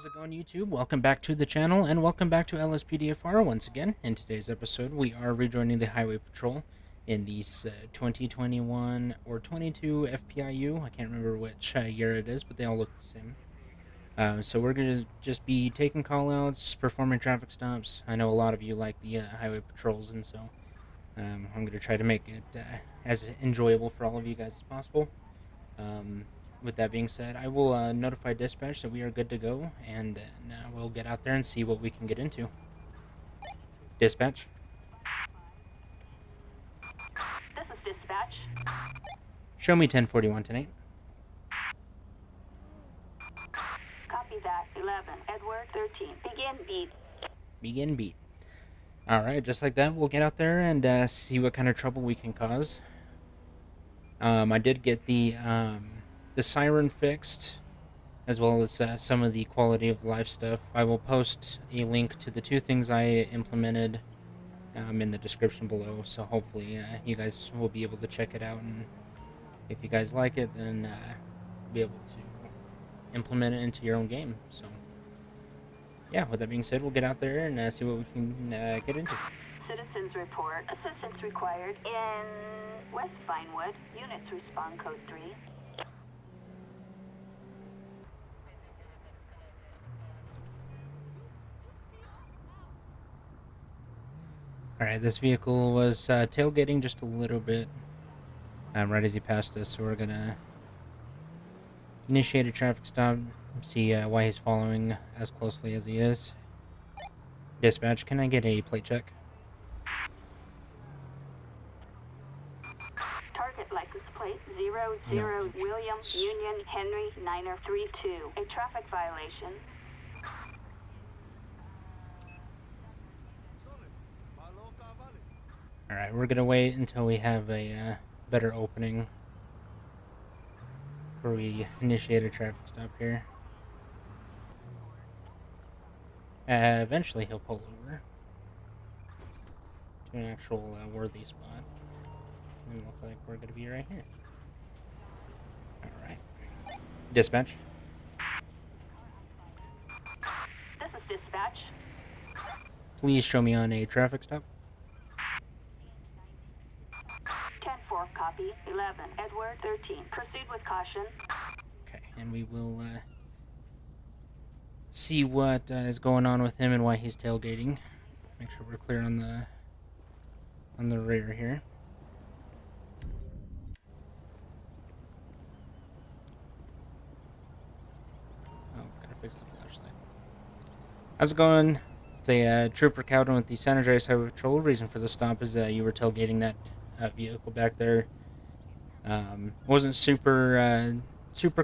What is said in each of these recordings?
How's it going, YouTube? Welcome back to the channel, and welcome back to LSPDFR once again. In today's episode, we are rejoining the Highway Patrol in these 2021 or 22 FPIU. I can't remember which year it is, but they all look the same. So we're going to just be taking call-outs, performing traffic stops. I know a lot of you like the Highway Patrols, and so I'm going to try to make it as enjoyable for all of you guys as possible. With that being said, I will notify dispatch that we are good to go, and then we'll get out there and see what we can get into. Dispatch? This is dispatch. Show me 1041 tonight. Copy that. 11. Edward 13. Begin beat. Begin beat. Alright, just like that, we'll get out there and see what kind of trouble we can cause. I did get the siren fixed, as well as some of the quality of life stuff. I will post a link to the two things I implemented in the description below, so hopefully you guys will be able to check it out, and if you guys like it, then be able to implement it into your own game. So yeah, with that being said, we'll get out there and see what we can get into. Citizens report. Assistance required in West Vinewood. Units respond code 3. Alright, this vehicle was tailgating just a little bit right as he passed us, so we're gonna initiate a traffic stop, see why he's following as closely as he is. Dispatch, can I get a plate check? Target license plate 00 William Union Henry 932. A traffic violation. Alright, we're gonna wait until we have a better opening before we initiate a traffic stop here. Eventually he'll pull over to an actual worthy spot. And it looks like we're gonna be right here. Alright. Dispatch. This is dispatch. Please show me on a traffic stop. 10-4 copy. 11. Edward 13. Proceed with caution. Okay, and we will see what is going on with him and why he's tailgating. Make sure we're clear on the rear here. Oh, gotta fix the flashlight. How's it going? It's a Trooper Cowden with the San Andreas Highway Patrol. Reason for the stop is that you were tailgating that vehicle back there. Wasn't super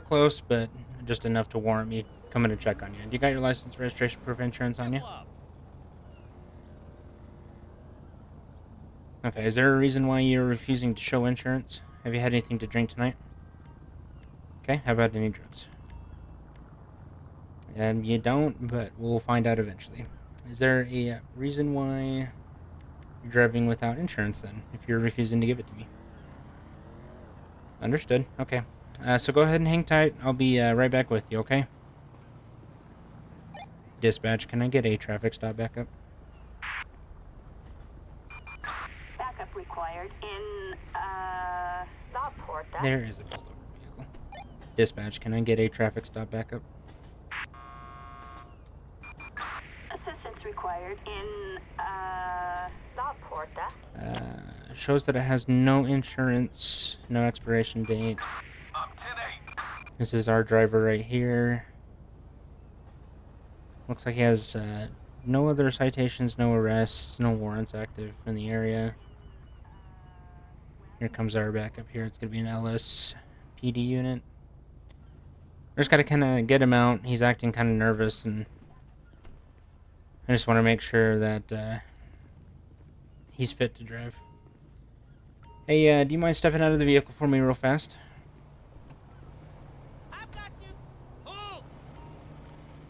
close, but just enough to warrant me coming to check on you. Do you got your license, registration, proof, insurance on you? Okay, is there a reason why you're refusing to show insurance? Have you had anything to drink tonight? Okay, how about any drugs? You don't, but we'll find out eventually. Is there a reason why you're driving without insurance then, if you're refusing to give it to me? Understood. Okay. So go ahead and hang tight. I'll be right back with you, okay? Dispatch, can I get a traffic stop backup? Backup required in, Southport. There is a pulled over vehicle. Dispatch, can I get a traffic stop backup? Assistance required in, Southport. Shows that it has no insurance, no expiration date. This is our driver right here. Looks like he has no other citations, no arrests, no warrants active in the area. Here comes our backup here. It's going to be an LSPD unit. I just got to kind of get him out. He's acting kind of nervous, and I just want to make sure that he's fit to drive. Hey, do you mind stepping out of the vehicle for me real fast? I've got you. Oh.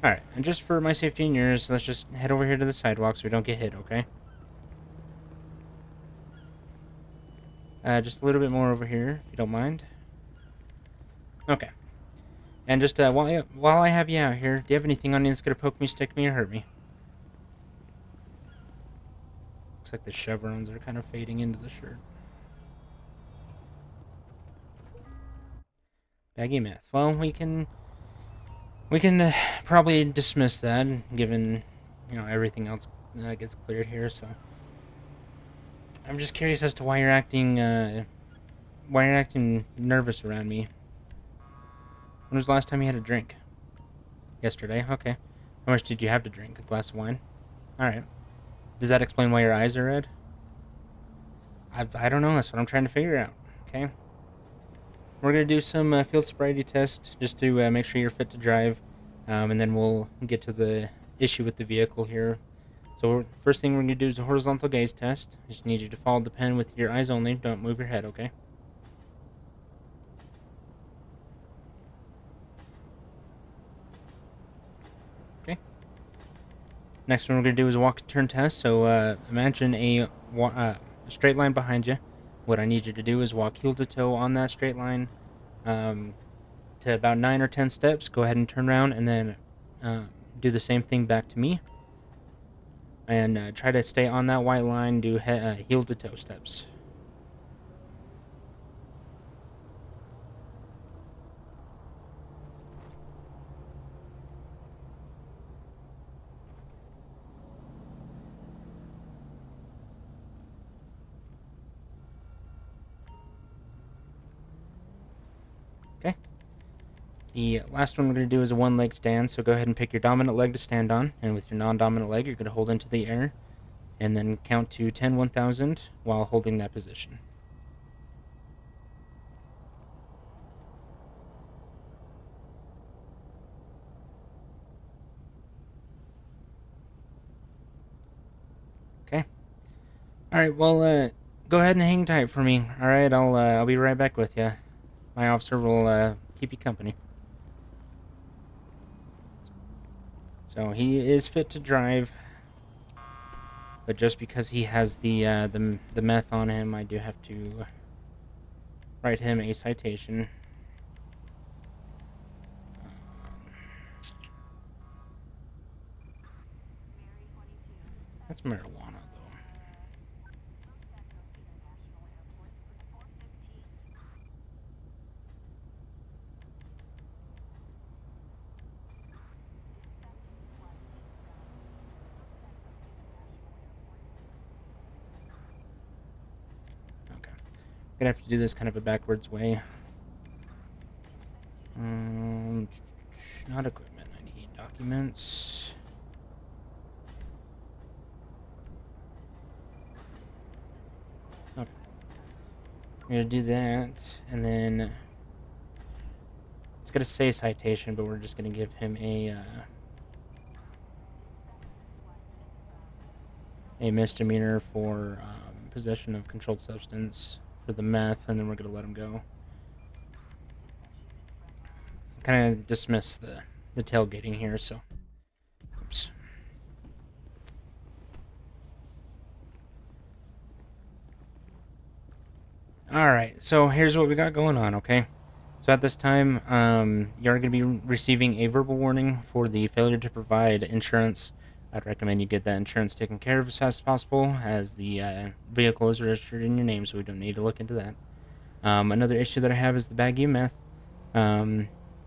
Alright, and just for my safety and yours, let's just head over here to the sidewalk so we don't get hit, okay? Just a little bit more over here, if you don't mind. Okay. And just while I have you out here, do you have anything on you that's gonna poke me, stick me, or hurt me? Looks like the chevrons are kind of fading into the shirt. Baggy meth. Well, we can probably dismiss that, given everything else gets cleared here. So I'm just curious as to why you're acting nervous around me. When was the last time you had a drink? Yesterday. Okay. How much did you have to drink? A glass of wine. All right. Does that explain why your eyes are red? I don't know. That's what I'm trying to figure out. Okay. We're gonna do some field sobriety test just to make sure you're fit to drive, and then we'll get to the issue with the vehicle here. So first thing we're gonna do is a horizontal gaze test. I just need you to follow the pen with your eyes only. Don't move your head, okay? Okay. Next one we're gonna do is a walk and turn test. So imagine a straight line behind you. What I need you to do is walk heel to toe on that straight line. To about 9 or 10 steps, go ahead and turn around and then do the same thing back to me. And try to stay on that white line, do heel to toe steps. Okay. The last one we're going to do is a one-leg stand, so go ahead and pick your dominant leg to stand on, and with your non-dominant leg, you're going to hold into the air, and then count to 10 1,000 while holding that position. Okay. All right. Well, go ahead and hang tight for me. All right. I'll be right back with you. My officer will keep you company. So he is fit to drive, but just because he has the meth on him, I do have to write him a citation. That's marijuana, though. Okay. I'm gonna have to do this kind of a backwards way. Not equipment. I need documents. Okay. I'm gonna do that, and then it's gonna say citation, but we're just gonna give him a misdemeanor for possession of controlled substance for the meth, and then we're gonna let him go. Kind of dismiss the tailgating here, so oops. Alright, so here's what we got going on, okay? So at this time, you're going to be receiving a verbal warning for the failure to provide insurance. I'd recommend you get that insurance taken care of as fast as possible, as the vehicle is registered in your name, so we don't need to look into that. Another issue that I have is the baggie of meth.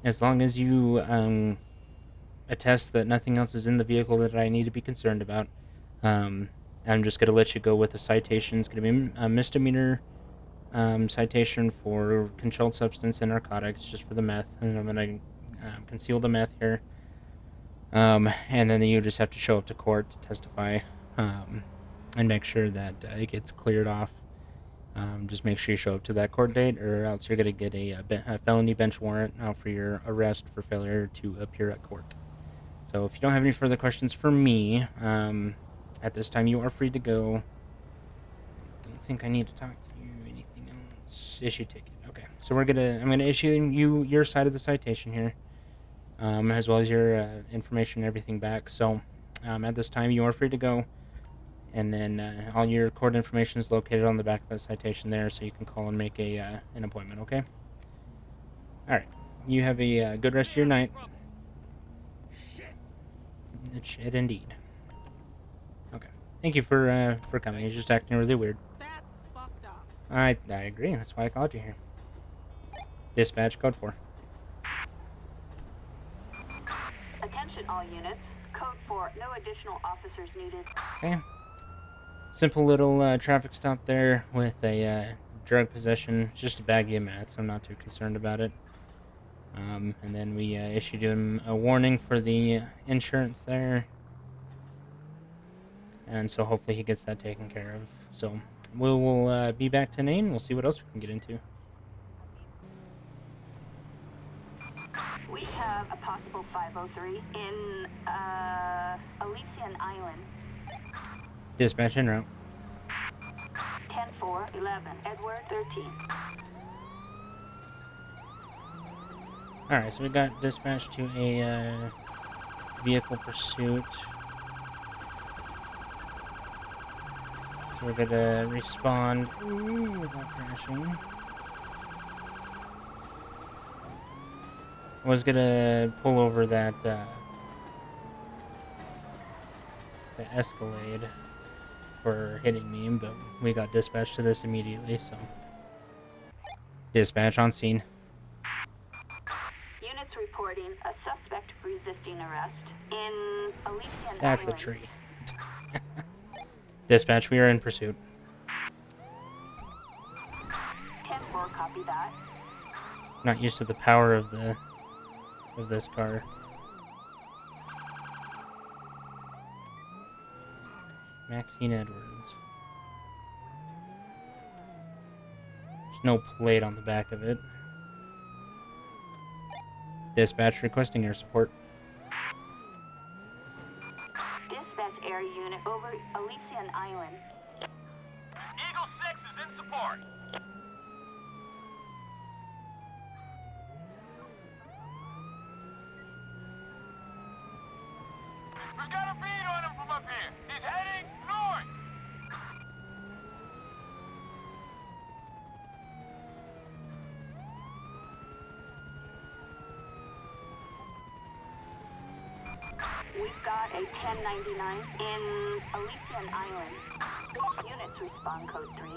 As long as you attest that nothing else is in the vehicle that I need to be concerned about, I'm just going to let you go with a citation. It's going to be a misdemeanor citation for controlled substance and narcotics, just for the meth, and I'm going to conceal the meth here. And then you just have to show up to court to testify, and make sure that it gets cleared off. Just make sure you show up to that court date, or else you're going to get a felony bench warrant out for your arrest for failure to appear at court. So if you don't have any further questions for me, at this time you are free to go. I don't think I need to talk to you. Anything else? Issue ticket. Okay, so I'm gonna issue you your side of the citation here, as well as your information and everything back. So at this time you are free to go. And then all your court information is located on the back of that citation there, so you can call and make an appointment, okay? Alright. You have a good rest of your night. Trouble. Shit. Shit, indeed. Okay. Thank you for coming. He's just acting really weird. That's fucked up. I agree. That's why I called you here. Dispatch code 4. Attention all units. Code 4. No additional officers needed. Okay. Simple little traffic stop there with a drug possession. It's just a baggie of meth, so I'm not too concerned about it. And then we issued him a warning for the insurance there. And so hopefully he gets that taken care of. So we'll be back to Nain. We'll see what else we can get into. We have a possible 503 in Elysian Island. Dispatch en route. 10-4-11. Edward 13. Alright, so we got dispatched to a vehicle pursuit. So we're gonna respond without crashing. I was gonna pull over that the Escalade for hitting me, but we got dispatched to this immediately, so. Dispatch on scene. Units reporting a suspect resisting arrest in Elysian That's a Island. tree. Dispatch, we are in pursuit. 10-4, copy that. Not used to the power of this car. Maxine Edwards. There's no plate on the back of it. Dispatch requesting air support. Dispatch air unit over Elysian Island. Eagle 6 is in support. We've got a bead on him from up here. He's heading north. We've got a 1099 in Elysian Island. Units respond code 3.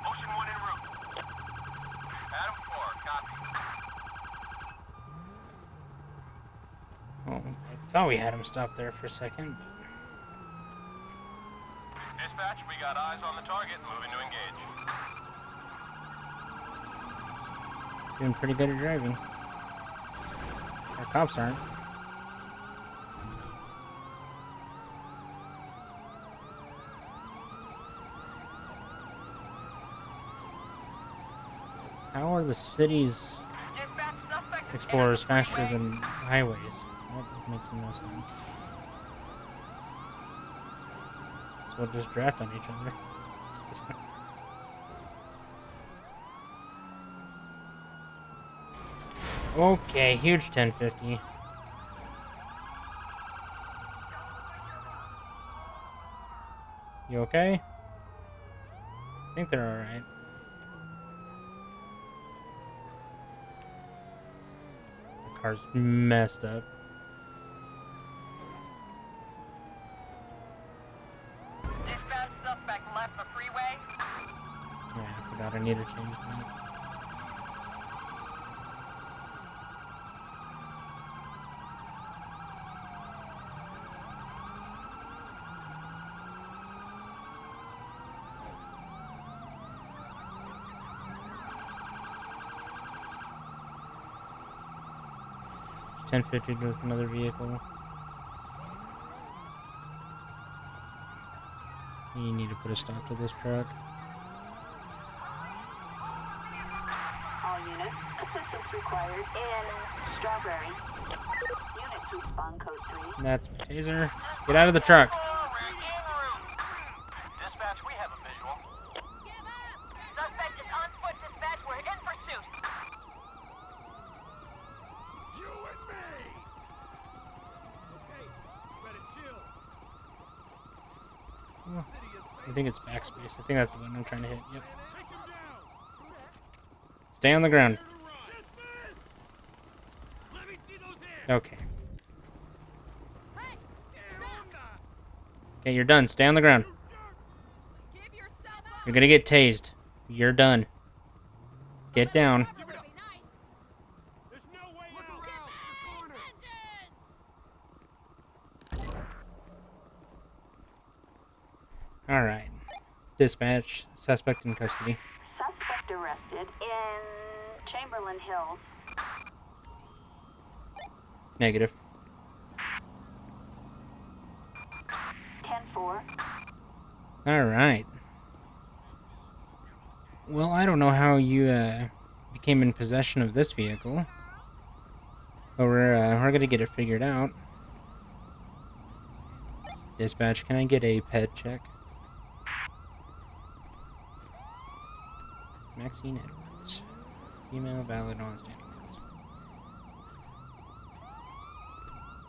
Ocean 1 en route. Adam 4, copy. Oh, I thought we had him stop there for a second. Dispatch, we got eyes on the target. Moving to engage. Doing pretty good at driving. Our cops aren't. How are the cities Dispatch, suspect explorers faster than highways? That makes no sense. So we'll just draft on each other. Okay, huge 1050. You okay? I think they're alright. The car's messed up. Dispatch, suspect left the freeway. Yeah, I forgot I need to change that. It's 1050 with another vehicle. You need to put a stop to this truck. All units, assistance required in Strawberry. Units respond code 3. That's my taser. Get out of the truck. Dispatch, we have a visual. Suspect is on foot, dispatch. We're in pursuit. You and me! Okay, better chill. Oh, I think it's backspace. I think that's the one I'm trying to hit. Yep. Take him down! Stay on the ground. Okay. Okay, you're done. Stay on the ground. You're gonna get tased. You're done. Get down. There's no way out. Alright. Dispatch. Suspect in custody. Suspect arrested in Chamberlain Hills. Negative. 10-4. Alright. Well, I don't know how you became in possession of this vehicle. But we're gonna get it figured out. Dispatch, can I get a ped check? Maxine Edwards. Female, valid, on standing orders.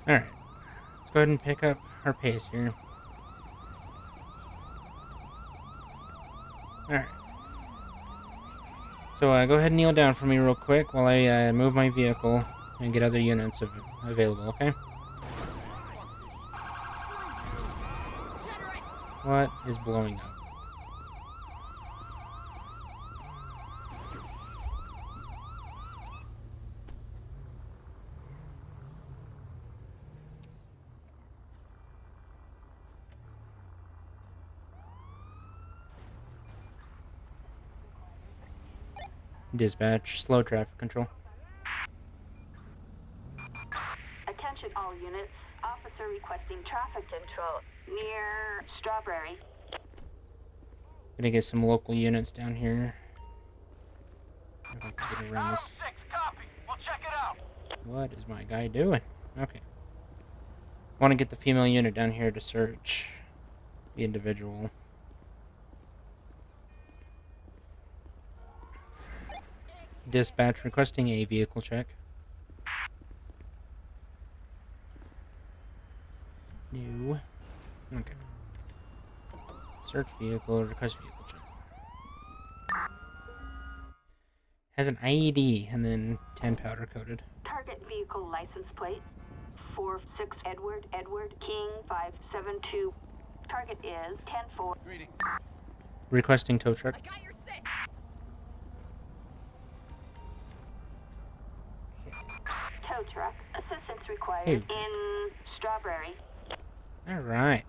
Alright. Let's go ahead and pick up our pace here. Alright. So go ahead and kneel down for me real quick while I move my vehicle and get other units available, okay? What is blowing up? Dispatch, slow traffic control. Attention all units. Officer requesting traffic control near Strawberry. Gonna get some local units down here. If I can get around this. 6, copy. We'll check it out. What is my guy doing? Okay. Want to get the female unit down here to search the individual. Dispatch requesting a vehicle check. No. Okay. Search vehicle, request vehicle check. Has an IED and then 10 powder coated. Target vehicle license plate 46 Edward King 572. Target is 10-4. Greetings. Requesting tow truck. I got your 6. Tow truck. Assistance required Hey. in Strawberry. Alright.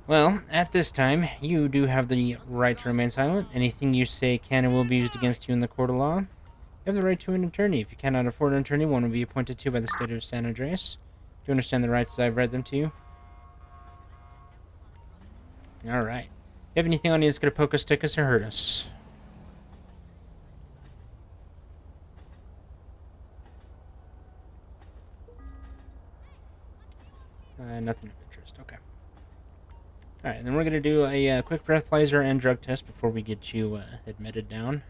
Well, at this time, you do have the right to remain silent. Anything you say can and will be used against you in the court of law. You have the right to an attorney. If you cannot afford an attorney, one will be appointed to by the state of San Andreas. Do you understand the rights as I've read them to you? Alright. Do you have anything on you that's going to poke us, stick us, or hurt us? Nothing of interest. Okay. Alright, then we're going to do a quick breathalyzer and drug test before we get you admitted down.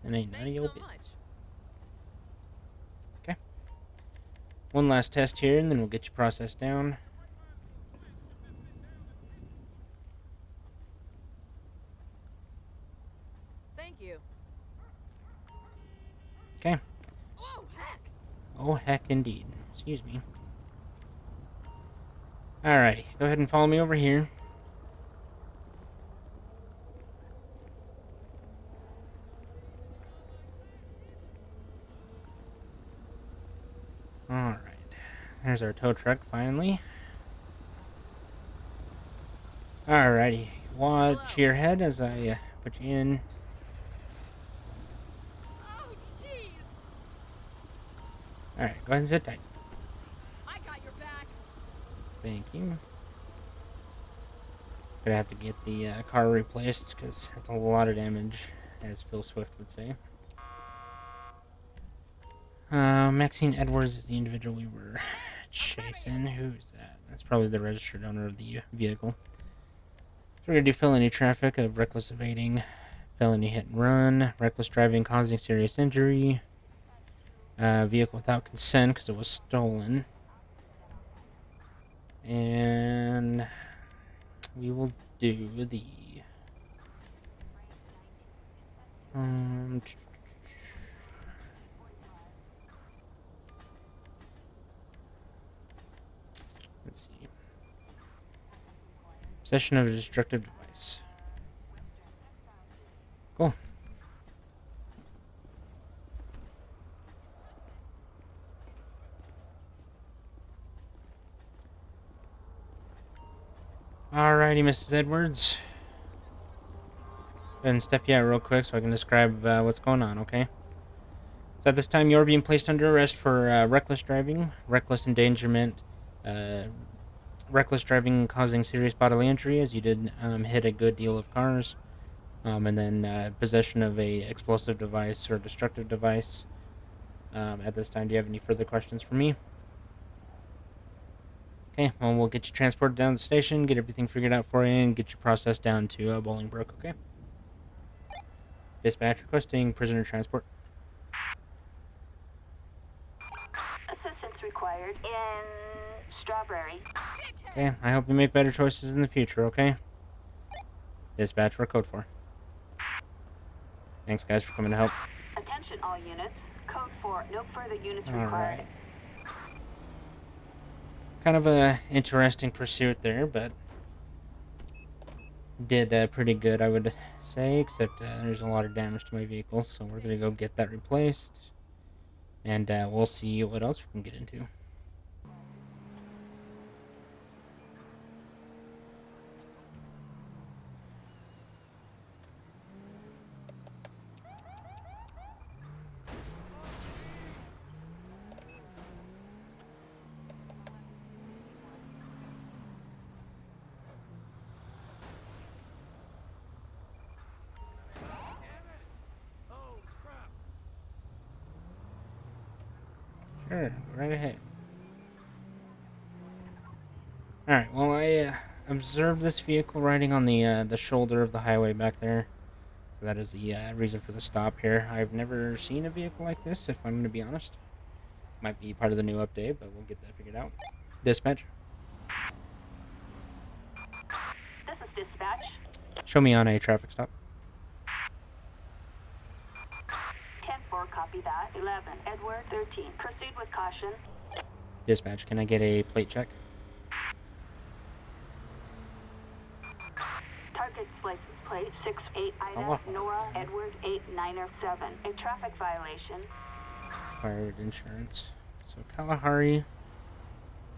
And ain't none of your business. Okay. One last test here, and then we'll get you processed down. Thank you. Okay. Oh, heck! Oh, heck indeed. Excuse me. Alrighty, go ahead and follow me over here. Alright. There's our tow truck, finally. Alrighty. Watch your head as I put you in. Oh, jeez! Alright, go ahead and sit tight. I got your back. Thank you. Gonna have to get the car replaced because that's a lot of damage, as Phil Swift would say. Maxine Edwards is the individual we were chasing. Who's that? That's probably the registered owner of the vehicle. So we're gonna do felony traffic of reckless evading, felony hit and run, reckless driving causing serious injury, vehicle without consent because it was stolen, and we will do the Um, let's see. Possession of a destructive device. Cool. Alrighty, Mrs. Edwards. Go ahead and step you out real quick so I can describe what's going on, okay? So at this time, you're being placed under arrest for reckless driving, reckless endangerment, uh, reckless driving causing serious bodily injury, as you did hit a good deal of cars, and then possession of a explosive device or destructive device. At this time, do you have any further questions for me? Okay, well, we'll get you transported down to the station, get everything figured out for you, and get you processed down to Bolingbrook, okay? Dispatch requesting prisoner transport. Assistance required in Strawberry. Okay, I hope you make better choices in the future, okay? Dispatch for code 4. Thanks, guys, for coming to help. Attention all units. Code 4. No further units All required. right. Kind of a interesting pursuit there, but did pretty good, I would say, except there's a lot of damage to my vehicle, so we're going to go get that replaced, and we'll see what else we can get into. Sure, go right ahead. Alright, well, I observed this vehicle riding on the shoulder of the highway back there. So that is the reason for the stop here. I've never seen a vehicle like this, if I'm going to be honest. Might be part of the new update, but we'll get that figured out. Dispatch. This is dispatch. Show me on a traffic stop. 10-4, copy that. 11, Edward, 13. Proceed with caution. Dispatch, can I get a plate check? Target's license plate 68 Ida, Oh. Nora, Edward, 8907. A traffic violation. Expired insurance. So Kalahari.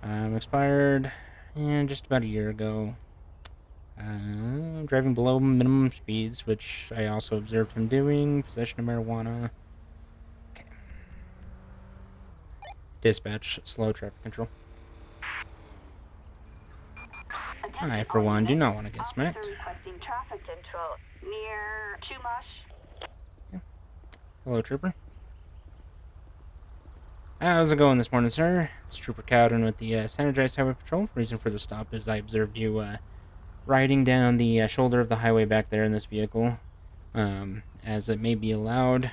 Expired just about a year ago. Driving below minimum speeds, which I also observed him doing. Possession of marijuana. Okay. Dispatch, slow traffic control. I, for one, do not want to get smacked. Officer requesting traffic control near Chumash. Hello, Trooper. How's it going this morning, sir? It's Trooper Cowden with the San Andreas Highway Patrol. Reason for the stop is I observed you riding down the shoulder of the highway back there in this vehicle, as it may be allowed.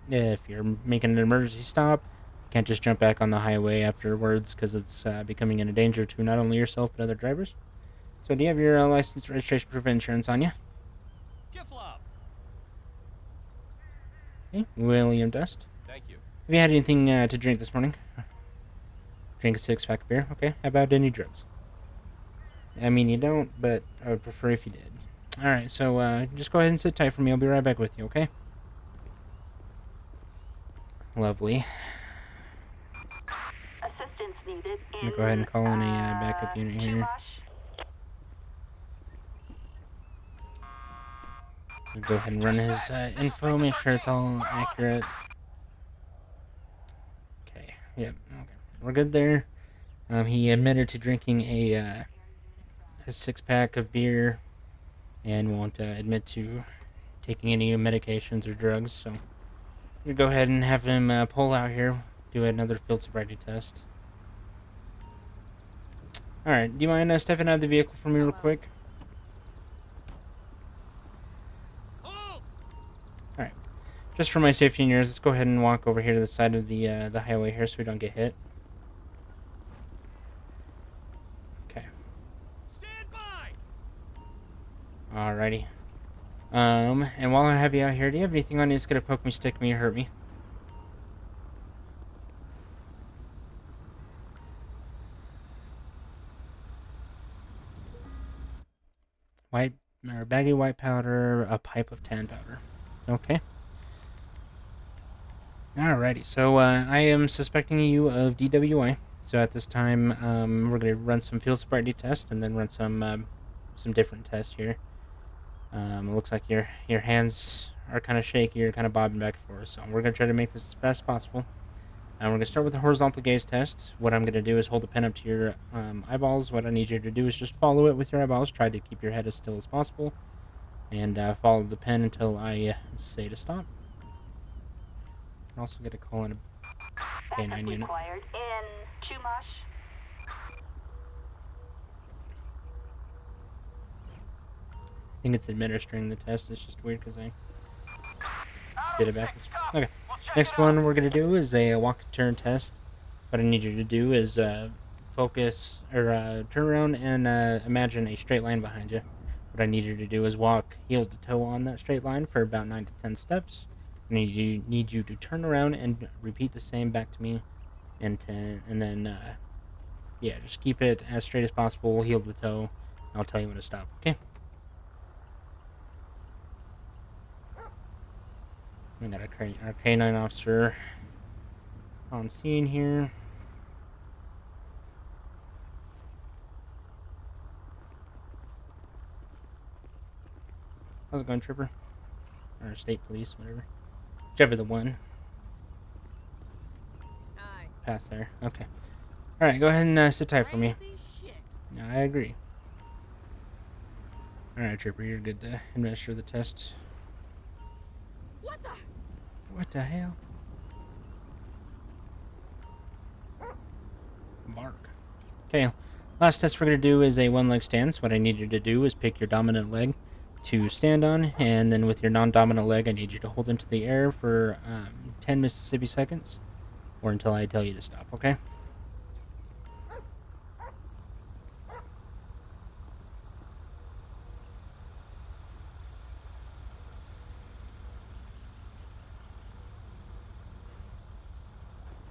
If you're making an emergency stop, you can't just jump back on the highway afterwards because it's becoming a danger to not only yourself but other drivers. So do you have your license, registration, proof of insurance on you? Okay, William Dust. Thank you. Have you had anything to drink this morning? Drink a 6-pack of beer, okay. How about any drugs? I mean, you don't, but I would prefer if you did. Alright, so just go ahead and sit tight for me. I'll be right back with you, okay? Lovely. Assistance needed I'm in gonna go ahead and call in a backup unit here. Chumash. I'll go ahead and run his info, make sure it's all accurate. Okay, yep, okay. We're good there. He admitted to drinking a 6-pack of beer and won't admit to taking any medications or drugs, so I'm gonna go ahead and have him pull out here, do another field sobriety test. Alright, do you mind stepping out of the vehicle for me real quick? Alright, just for my safety and yours, let's go ahead and walk over here to the side of the highway here so we don't get hit. Okay. Stand by. Alrighty. And while I have you out here, do you have anything on you that's gonna poke me, stick me, or hurt me? White or baggy white powder, a pipe of tan powder. Okay. Alrighty. So I am suspecting you of DWI. So at this time, we're gonna run some field sobriety tests and then run some different tests here. It looks like your hands are kind of shaky. You're kind of bobbing back and forth. So we're gonna try to make this as fast as possible. We're gonna start with the horizontal gaze test. What I'm gonna do is hold the pen up to your eyeballs. What I need you to do is just follow it with your eyeballs. Try to keep your head as still as possible, and follow the pen until I say to stop. I'm also gonna call in a K9 unit. Required in Chumash. I think it's administering the test. It's just weird because I did it backwards. Okay. Next one we're gonna do is a walk and turn test. What I need you to do is focus or turn around and imagine a straight line behind you. What I need you to do is walk heel to toe on that straight line for about 9 to 10 steps. I need you to turn around and repeat the same back to me, and then yeah, just keep it as straight as possible, heel to toe. I'll tell you when to stop. Okay. We got our K9 officer on scene here. How's it going, Tripper? Or state police, whatever. Whichever the one. Aye. Pass there. Okay. Alright, go ahead and sit tight for me. Crazy shit. No, I agree. Alright, Tripper, you're good to administer the test. What the? What the hell? Bark. Okay, last test we're going to do is a one-leg stance. What I need you to do is pick your dominant leg to stand on, and then with your non-dominant leg, I need you to hold into the air for 10 Mississippi seconds, or until I tell you to stop, okay?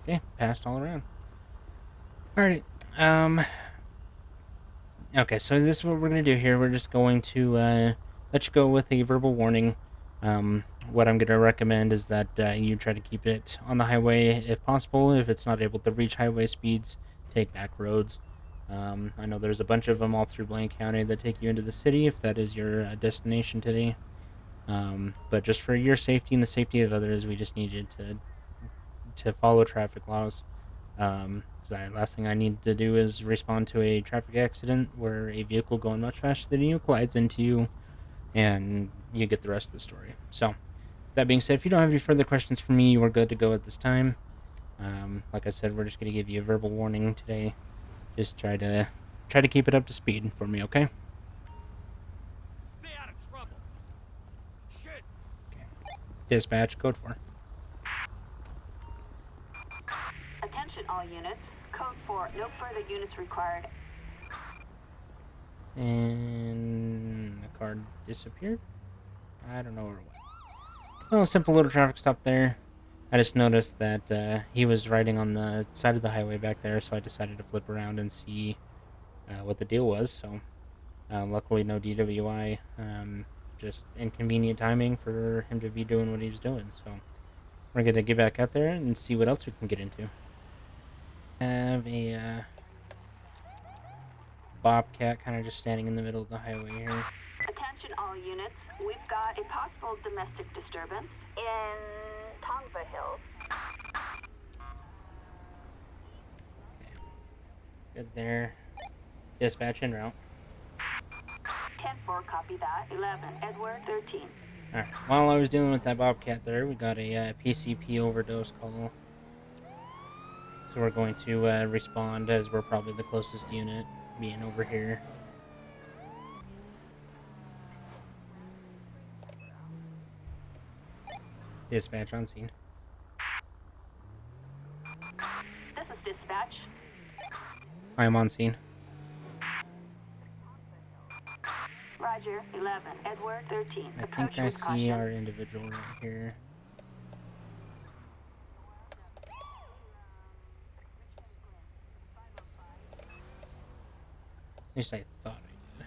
Okay, passed all around. Alright, okay, so this is what we're going to do here. We're just going to let you go with a verbal warning. What I'm going to recommend is that you try to keep it on the highway if possible. If it's not able to reach highway speeds, take back roads. I know there's a bunch of them all through Blaine County that take you into the city if that is your destination today. But just for your safety and the safety of others, we just need you to follow traffic laws. The last thing I need to do is respond to a traffic accident where a vehicle going much faster than you collides into you, and you get the rest of the story. So, that being said, if you don't have any further questions for me, you are good to go at this time. Like I said, we're just going to give you a verbal warning today. Just try to keep it up to speed for me, okay? Stay out of trouble. Shit. Okay. Dispatch, code 4. Attention all units. Code 4. No further units required. And the car disappeared? I don't know where it went. Well, simple little traffic stop there. I just noticed that he was riding on the side of the highway back there, so I decided to flip around and see what the deal was. So, luckily no DWI. Just inconvenient timing for him to be doing what he was doing. So, we're going to get back out there and see what else we can get into. Have a bobcat kind of just standing in the middle of the highway here. Attention all units. We've got a possible domestic disturbance in Tongva Hills. Okay. Good there. Dispatch en route. 10-4, copy that. 11, Edward, 13. Alright, while I was dealing with that bobcat there, we got a PCP overdose call. So we're going to respond as we're probably the closest unit, being over here. Dispatch on scene. This is dispatch. I am on scene. Roger, 11. Edward, 13. I Approach think I with see caution. our individual right here. At least I thought I did.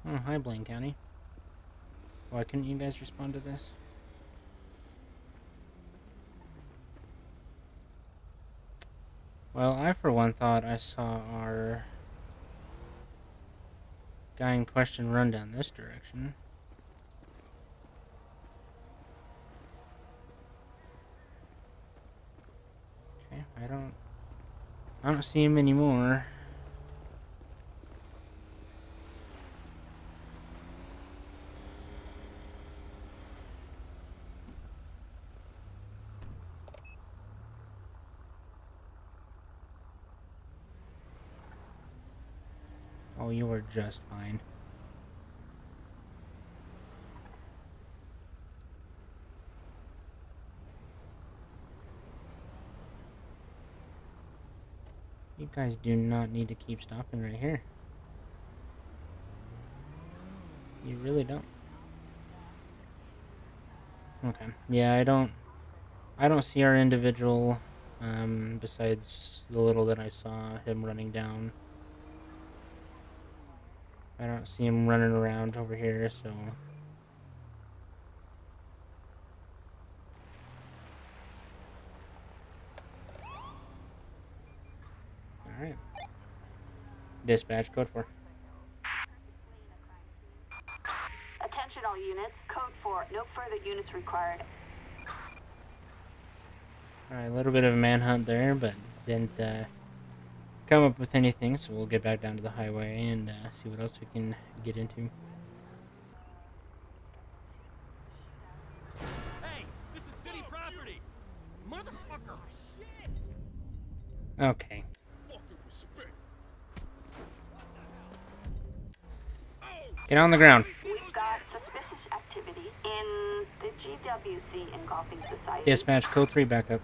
Oh, hi, Blaine County. Why couldn't you guys respond to this? Well, I for one thought I saw our guy in question run down this direction. Okay, I don't see him anymore. Oh, you were just fine. You guys do not need to keep stopping right here. You really don't. Okay. Yeah, I don't see our individual, besides the little that I saw him running down. I don't see him running around over here, so... Alright. Dispatch, code 4. Attention all units. Code 4. No further units required. Alright, a little bit of a manhunt there, but didn't come up with anything, so we'll get back down to the highway and see what else we can get into. Hey, this is city property! Motherfucker! Shit! Okay. Get on the ground. We've got suspicious activity in the GWC engulfing society. Dispatch, code 3, backup.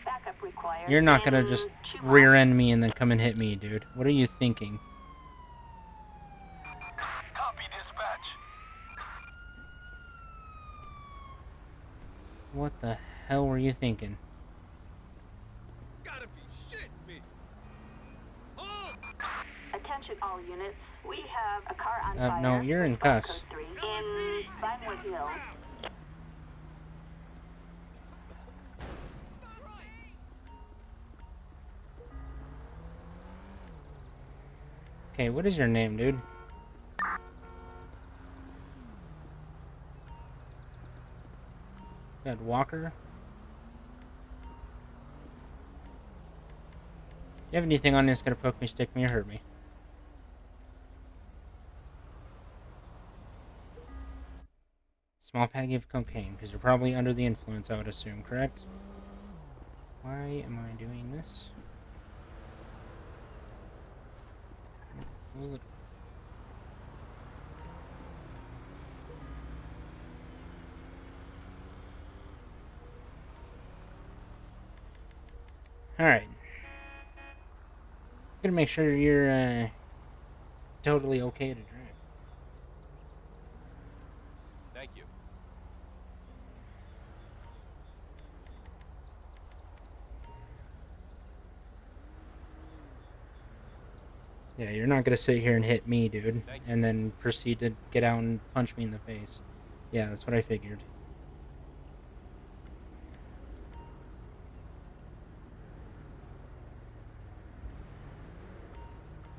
Backup required. You're not gonna in just 2 rear miles. end me and then come and hit me, dude. What are you thinking? Copy, dispatch. What the hell were you thinking? Gotta be shitting me! Oh! Attention all units. We have a car on No, fire. you're in Response cuffs. code 3 in Vinewood Hills. Okay, what is your name, dude? Got Walker? You have anything on you that's gonna poke me, stick me, or hurt me? Small package of cocaine, because you're probably under the influence, I would assume, correct? Why am I doing this? What was it? Alright. Gonna make sure you're totally okay to drive. Thank you. Yeah, you're not gonna sit here and hit me, dude, Thank you. and then proceed to get out and punch me in the face. Yeah, that's what I figured.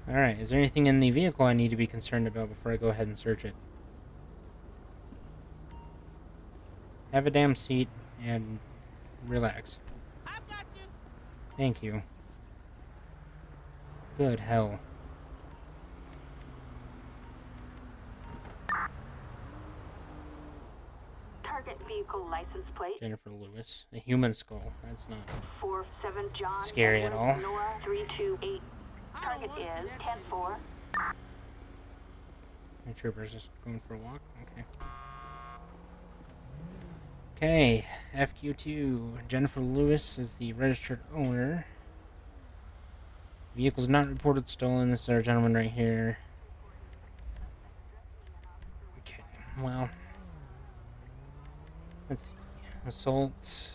Alright, is there anything in the vehicle I need to be concerned about before I go ahead and search it? Have a damn seat and relax. I've got you! Thank you. Good hell. Target vehicle license plate Jennifer Lewis. A human skull. That's not 47 John scary at Edward all. Noah 328. Target is 10-4. My trooper's just going for a walk. Okay. Okay. FQ2. Jennifer Lewis is the registered owner. Vehicle's not reported stolen. This is our gentleman right here. Okay, well, let's see. Assault.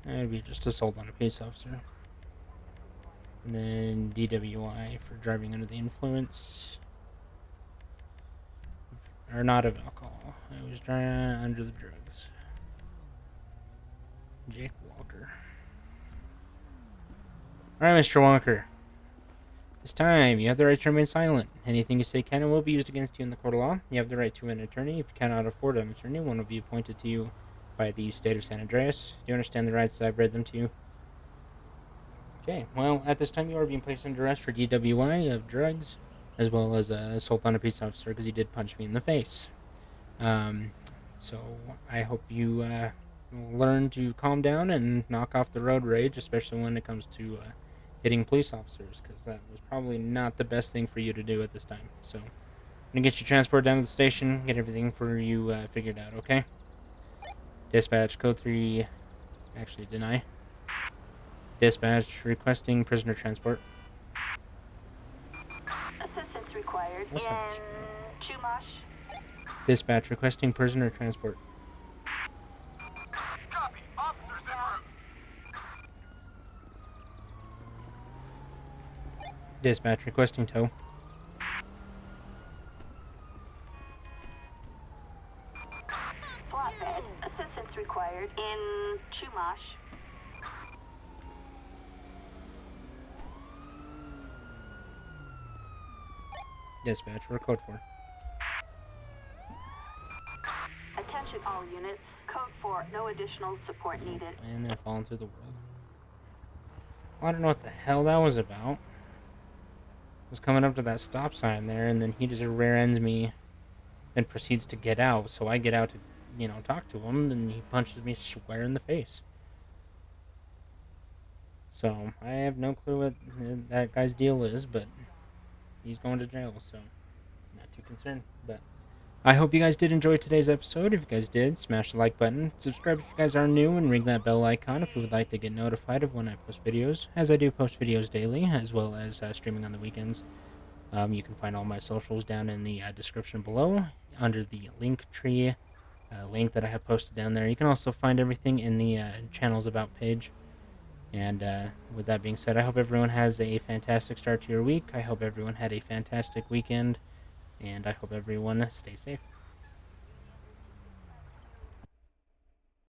That'd be just assault on a peace officer. And then DWI for driving under the influence. Or not of alcohol. I was driving under the drugs. Jake Walker. Alright, Mr. Walker. This time, you have the right to remain silent. Anything you say can and will be used against you in the court of law. You have the right to an attorney. If you cannot afford an attorney, one will be appointed to you by the state of San Andreas. Do you understand the rights? I've read them to you. Okay, well, at this time you are being placed under arrest for DWI of drugs, as well as assault on a peace officer because he did punch me in the face. So I hope you learn to calm down and knock off the road rage, especially when it comes to hitting police officers, because that was probably not the best thing for you to do at this time. So I'm going to get you transported down to the station, get everything for you figured out, okay? Dispatch, code 3, actually deny. Dispatch, requesting prisoner transport. Assistance required in Dispatch. Chumash. Dispatch, requesting prisoner transport. Copy. Officers en route. Dispatch, requesting tow. Flatbed. Assistance required in Chumash. Dispatch, we're code 4. Attention all units. Code 4. No additional support needed. And they're falling through the world. Well, I don't know what the hell that was about. I was coming up to that stop sign there, and then he just rear ends me, then proceeds to get out. So I get out to, talk to him, and he punches me square in the face. So I have no clue what that guy's deal is, but he's going to jail, so not too concerned. But I hope you guys did enjoy today's episode. If you guys did, smash the like button, subscribe if you guys are new, and ring that bell icon if you would like to get notified of when I post videos, as I do post videos daily, as well as streaming on the weekends. You can find all my socials down in the description below, under the LinkTree link that I have posted down there. You can also find everything in the channel's About page. And with that being said, I hope everyone has a fantastic start to your week. I hope everyone had a fantastic weekend. And I hope everyone stays safe.